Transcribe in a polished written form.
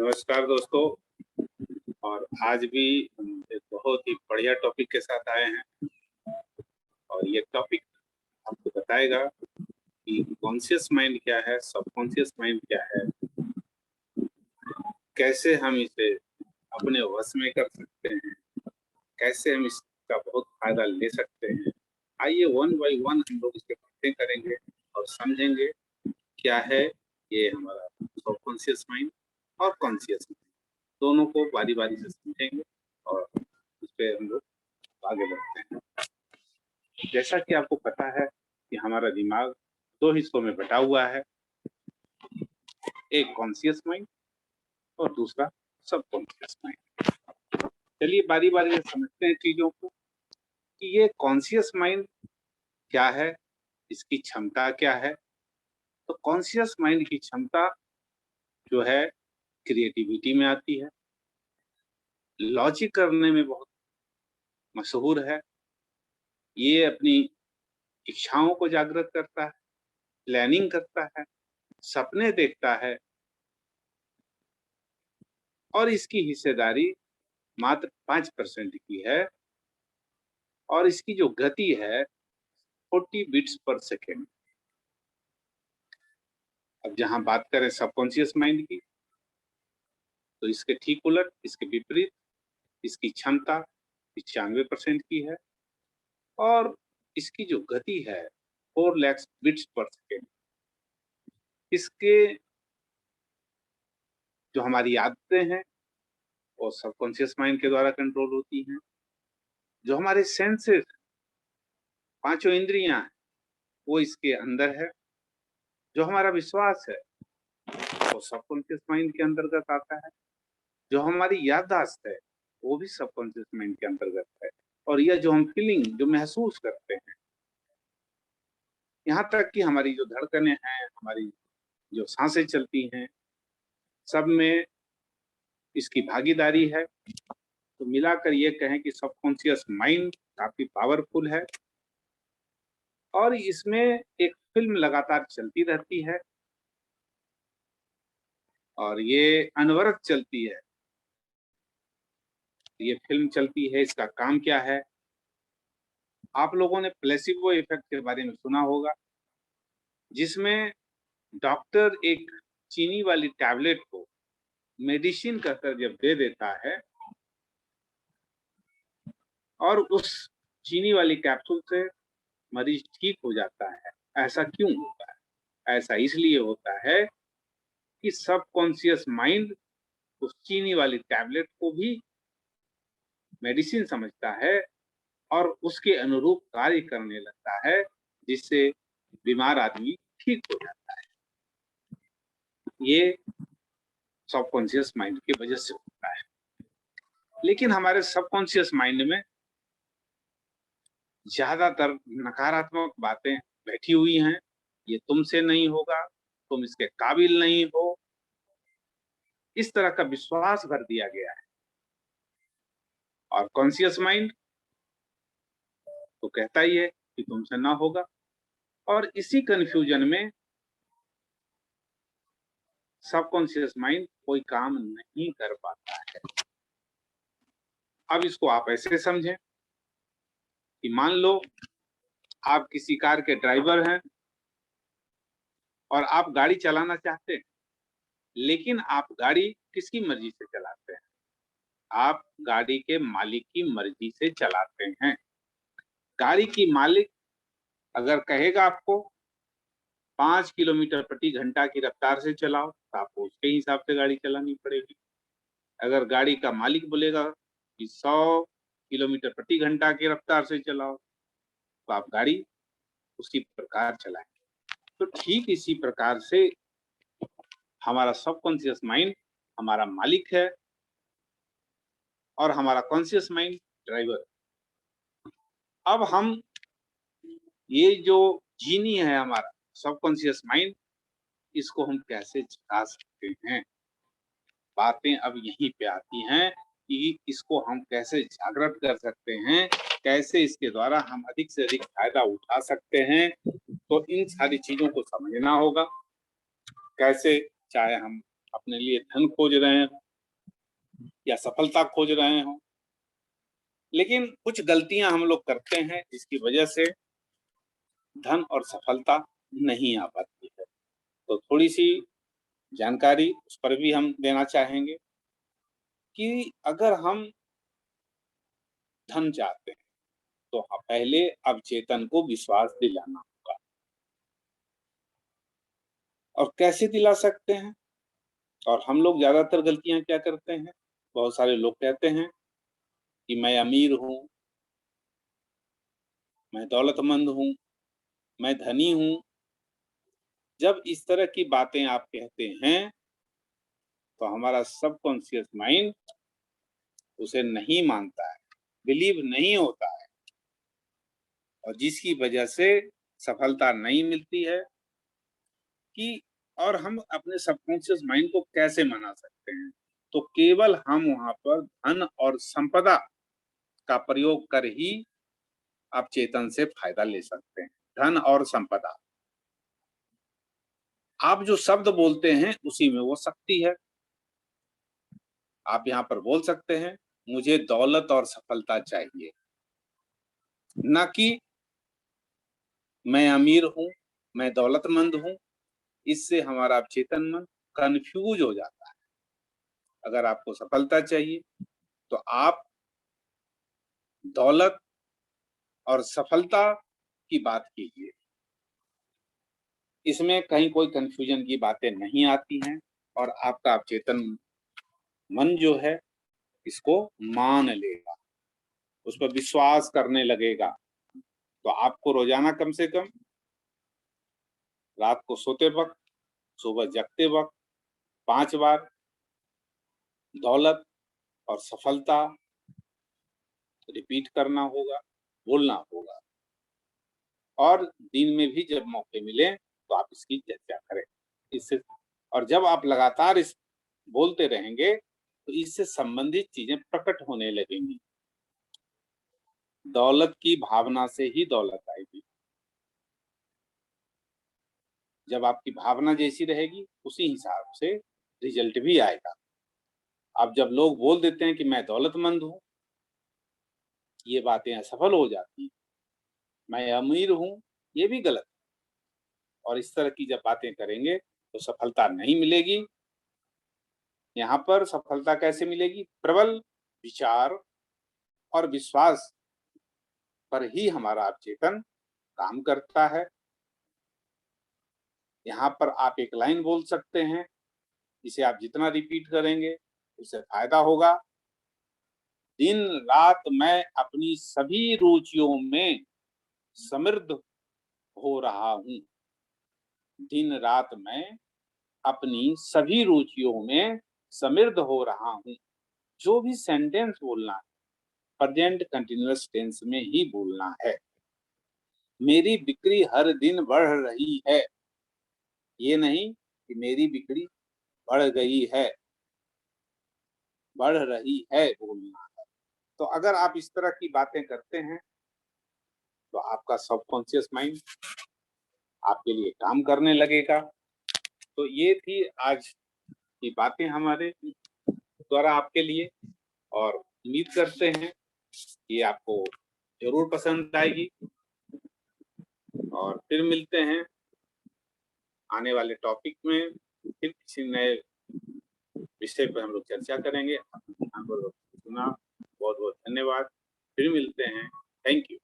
नमस्कार दोस्तों। और आज भी हम एक बहुत ही बढ़िया टॉपिक के साथ आए हैं और ये टॉपिक आपको बताएगा कि कॉन्शियस माइंड क्या है, सबकॉन्शियस माइंड क्या है, कैसे हम इसे अपने वश में कर सकते हैं, कैसे हम इसका बहुत फायदा ले सकते हैं। आइए वन बाय वन हम लोग इसके बातें करेंगे और समझेंगे क्या है ये हमारा सबकॉन्शियस माइंड और कॉन्शियस माइंड, दोनों को बारी बारी से समझेंगे और इस पे हम लोग आगे बढ़ते हैं। जैसा कि आपको पता है कि हमारा दिमाग दो हिस्सों में बटा हुआ है, एक कॉन्शियस माइंड और दूसरा सबकॉन्शियस माइंड। चलिए बारी बारी से समझते हैं चीजों को कि ये कॉन्शियस माइंड क्या है, इसकी क्षमता क्या है। तो कॉन्शियस माइंड की क्षमता जो है क्रिएटिविटी में आती है, लॉजिक करने में बहुत मशहूर है, ये अपनी इच्छाओं को जागृत करता है, प्लानिंग करता है, सपने देखता है और इसकी हिस्सेदारी मात्र 5% की है और इसकी जो गति है 40 बिट्स पर सेकेंड। अब जहां बात करें सबकॉन्शियस माइंड की तो इसके ठीक उलट, इसके विपरीत, इसकी क्षमता 95% की है और इसकी जो गति है 4 लाख बिट्स पर सेकेंड। इसके जो हमारी आदतें हैं वो सबकॉन्शियस माइंड के द्वारा कंट्रोल होती हैं। जो हमारे सेंसेस, पांचों इंद्रियां हैं, वो इसके अंदर है। जो हमारा विश्वास है वो सबकॉन्शियस माइंड के अंतर्गत आता है। जो हमारी याददाश्त है वो भी सबकॉन्शियस माइंड के अंतर्गत है। और यह जो हम फीलिंग, जो महसूस करते हैं, यहाँ तक कि हमारी जो धड़कनें हैं, हमारी जो सांसें चलती हैं, सब में इसकी भागीदारी है। तो मिलाकर ये कहें कि सबकॉन्शियस माइंड काफी पावरफुल है और इसमें एक फिल्म लगातार चलती रहती है और ये अनवरत चलती है। ये फिल्म चलती है, इसका काम क्या है? आप लोगों ने प्लेसिबो इफेक्ट के बारे में सुना होगा, जिसमें डॉक्टर एक चीनी वाली टैबलेट को मेडिसिन कहकर जब दे देता है और उस चीनी वाली कैप्सूल से मरीज ठीक हो जाता है। ऐसा क्यों होता है? ऐसा इसलिए होता है कि सबकॉन्शियस माइंड उस चीनी वाली टैबलेट को भी मेडिसिन समझता है और उसके अनुरूप कार्य करने लगता है, जिससे बीमार आदमी ठीक हो जाता है। ये सबकॉन्शियस माइंड की वजह से होता है। लेकिन हमारे सबकॉन्शियस माइंड में ज्यादातर नकारात्मक बातें बैठी हुई हैं। ये तुमसे नहीं होगा, तुम इसके काबिल नहीं हो, इस तरह का विश्वास भर दिया गया है। और कॉन्शियस माइंड तो कहता ही है कि तुमसे ना होगा। और इसी कंफ्यूजन में सबकॉन्शियस माइंड कोई काम नहीं कर पाता है। अब इसको आप ऐसे समझें कि मान लो आप किसी कार के ड्राइवर हैं और आप गाड़ी चलाना चाहते हैं, लेकिन आप गाड़ी किसकी मर्जी से चलाते हैं? आप गाड़ी के मालिक की मर्जी से चलाते हैं। गाड़ी की मालिक अगर कहेगा आपको 5 किलोमीटर प्रति घंटा की रफ्तार से चलाओ तो आपको उसके हिसाब से गाड़ी चलानी पड़ेगी। अगर गाड़ी का मालिक बोलेगा कि 100 किलोमीटर प्रति घंटा की रफ्तार से चलाओ तो आप गाड़ी उसी प्रकार चलाएंगे। तो ठीक इसी प्रकार से हमारा सबकॉन्शियस माइंड हमारा मालिक है और हमारा कॉन्शियस माइंड ड्राइवर। अब हम ये जो जीनी है हमारा सबकॉन्शियस माइंड, इसको हम कैसे जगा सकते हैं? बातें अब यहीं पे आती हैं कि इसको हम कैसे जागृत कर सकते हैं, कैसे इसके द्वारा हम अधिक से अधिक फायदा उठा सकते हैं। तो इन सारी चीजों को समझना होगा। कैसे, चाहे हम अपने लिए धन खोज रहे हो या सफलता खोज रहे हो, लेकिन कुछ गलतियां हम लोग करते हैं जिसकी वजह से धन और सफलता नहीं आ पाती है। तो थोड़ी सी जानकारी उस पर भी हम देना चाहेंगे कि अगर हम धन चाहते हैं तो पहले अवचेतन को विश्वास दिलाना होगा। और कैसे दिला सकते हैं? और हम लोग ज्यादातर गलतियां क्या करते हैं? बहुत सारे लोग कहते हैं कि मैं अमीर हूं, मैं दौलतमंद हूं, मैं धनी हूं। जब इस तरह की बातें आप कहते हैं तो हमारा सबकॉन्शियस माइंड उसे नहीं मानता है, बिलीव नहीं होता है, और जिसकी वजह से सफलता नहीं मिलती है। कि और हम अपने सबकॉन्शियस माइंड को कैसे मना सकते हैं? तो केवल हम वहां पर धन और संपदा का प्रयोग कर ही आप चेतन से फायदा ले सकते हैं। धन और संपदा, आप जो शब्द बोलते हैं उसी में वो शक्ति है। आप यहाँ पर बोल सकते हैं मुझे दौलत और सफलता चाहिए, ना कि मैं अमीर हूं, मैं दौलतमंद हूं। इससे हमारा चेतन मन कंफ्यूज हो जाता है। अगर आपको सफलता चाहिए तो आप दौलत और सफलता की बात कीजिए, इसमें कहीं कोई कंफ्यूजन की बातें नहीं आती हैं, और आपका अवचेतन मन जो है इसको मान लेगा, उस पर विश्वास करने लगेगा। तो आपको रोजाना कम से कम रात को सोते वक्त, सुबह जगते वक्त 5 बार दौलत और सफलता रिपीट करना होगा, बोलना होगा। और दिन में भी जब मौके मिले तो आप इसकी चर्चा करें। इससे, और जब आप लगातार इस बोलते रहेंगे तो इससे संबंधित चीजें प्रकट होने लगेंगी। दौलत की भावना से ही दौलत आएगी। जब आपकी भावना जैसी रहेगी उसी हिसाब से रिजल्ट भी आएगा। अब जब लोग बोल देते हैं कि मैं दौलतमंद हूं, ये बातें असफल हो जाती हैं। मैं अमीर हूं, ये भी गलत है। और इस तरह की जब बातें करेंगे तो सफलता नहीं मिलेगी। यहाँ पर सफलता कैसे मिलेगी? प्रबल विचार और विश्वास पर ही हमारा अवचेतन काम करता है। यहाँ पर आप एक लाइन बोल सकते हैं, इसे आप जितना रिपीट करेंगे उससे फायदा होगा। दिन रात मैं अपनी सभी रुचियों में समृद्ध हो रहा हूँ। दिन रात मैं अपनी सभी रुचियों में समृद्ध हो रहा हूँ। जो भी सेंटेंस बोलना है प्रेजेंट कंटिन्यूअस टेंस में ही बोलना है। मेरी बिक्री हर दिन बढ़ रही है, ये नहीं कि मेरी बिक्री बढ़ गई है, बढ़ रही है बोलना है। तो अगर आप इस तरह की बातें करते हैं तो आपका सबकॉन्शियस माइंड आपके लिए काम करने लगेगा। तो ये थी आज की बातें हमारे द्वारा आपके लिए, और उम्मीद करते हैं कि आपको जरूर पसंद आएगी। और फिर मिलते हैं आने वाले टॉपिक में, फिर किसी नए विषय पर हम लोग चर्चा करेंगे। सुना, बहुत बहुत धन्यवाद। फिर मिलते हैं। Thank you.